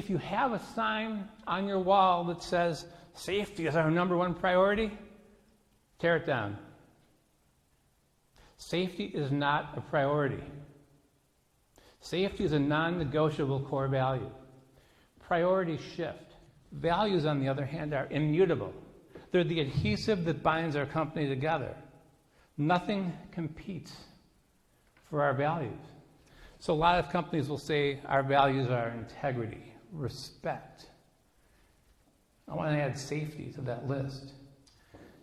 If you have a sign on your wall that says, safety is our #1 priority, tear it down. Safety is not a priority. Safety is a non-negotiable core value. Priorities shift. Values, on the other hand, are immutable. They're the adhesive that binds our company together. Nothing competes for our values. So a lot of companies will say our values are integrity, respect. I want to add safety to that list.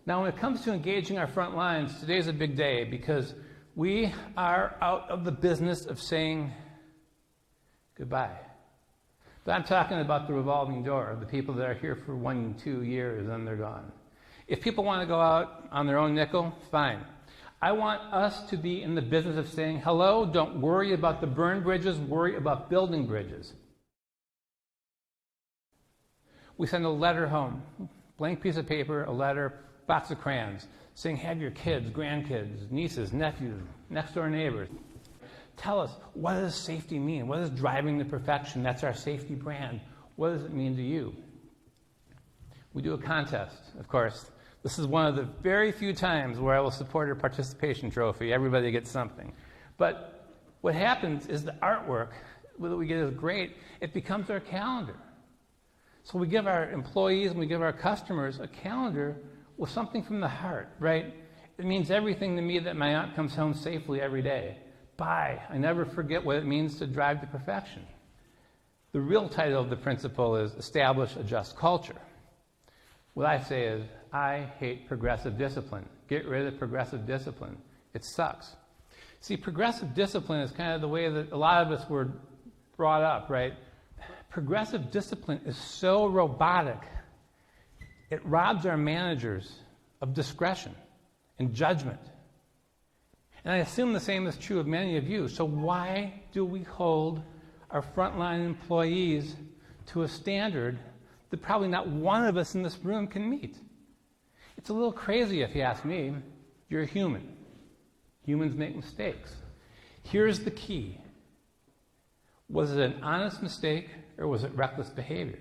Now, when it comes to engaging our front lines, today's a big day because we are out of the business of saying goodbye. But I'm talking about the revolving door, the people that are here for 1 and 2 years and they're gone. If people want to go out on their own nickel, fine. I want us to be in the business of saying, hello, don't worry about the burned bridges, worry about building bridges. We send a letter home, blank piece of paper, a letter, box of crayons, saying, have your kids, grandkids, nieces, nephews, next door neighbors. Tell us, what does safety mean? What is driving the perfection? That's our safety brand. What does it mean to you? We do a contest, of course. This is one of the very few times where I will support a participation trophy. Everybody gets something. But what happens is the artwork that we get is great. It becomes our calendar. So we give our employees and we give our customers a calendar with something from the heart, right? It means everything to me that my aunt comes home safely every day. Bye. I never forget what it means to drive to perfection. The real title of the principle is Establish a Just Culture. What I say is, I hate progressive discipline. Get rid of progressive discipline. It sucks. See, progressive discipline is kind of the way that a lot of us were brought up, right? Progressive discipline is so robotic, it robs our managers of discretion and judgment. And I assume the same is true of many of you. So why do we hold our frontline employees to a standard that probably not one of us in this room can meet? It's a little crazy if you ask me. You're a human. Humans make mistakes. Here's the key. Was it an honest mistake or was it reckless behavior?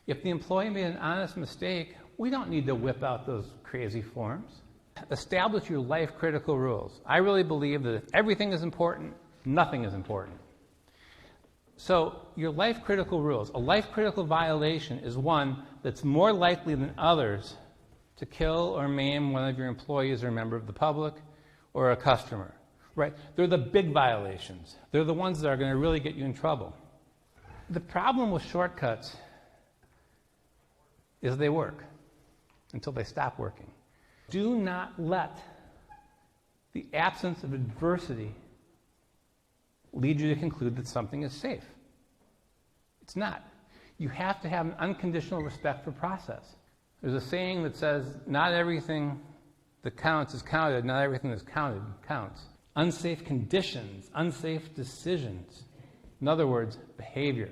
If the employee made an honest mistake, we don't need to whip out those crazy forms. Establish your life-critical rules. I really believe that if everything is important, nothing is important. So your life-critical rules, a life-critical violation is one that's more likely than others to kill or maim one of your employees or a member of the public or a customer, right? They're the big violations. They're the ones that are going to really get you in trouble. The problem with shortcuts is they work until they stop working. Do not let the absence of adversity lead you to conclude that something is safe. It's not. You have to have an unconditional respect for process. There's a saying that says, not everything that counts is counted, not everything that's counted counts. Unsafe conditions, unsafe decisions. In other words, behavior.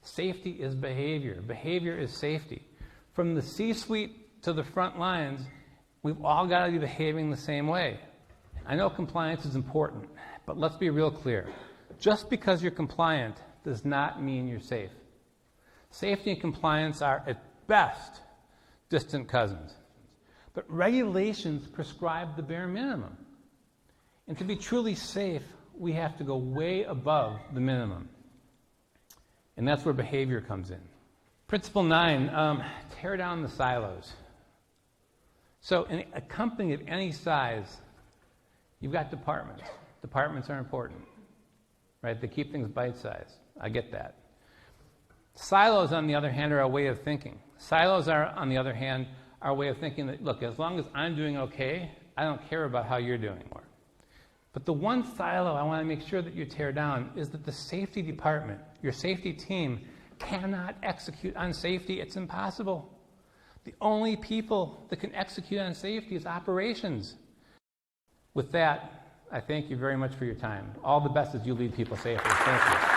Safety is behavior. Behavior is safety. From the C-suite to the front lines, we've all got to be behaving the same way. I know compliance is important, but let's be real clear. Just because you're compliant does not mean you're safe. Safety and compliance are, at best, distant cousins. But regulations prescribe the bare minimum. And to be truly safe, we have to go way above the minimum. And that's where behavior comes in. Principle 9, tear down the silos. So in a company of any size, you've got departments. Departments are important, right? They keep things bite-sized. I get that. Silos, on the other hand, are a way of thinking. Silos are, on the other hand, our way of thinking that, look, as long as I'm doing okay, I don't care about how you're doing. But the one silo I want to make sure that you tear down is that the safety department, your safety team, cannot execute on safety. It's impossible. The only people that can execute on safety is operations. With that, I thank you very much for your time. All the best as you lead people safely. Thank you.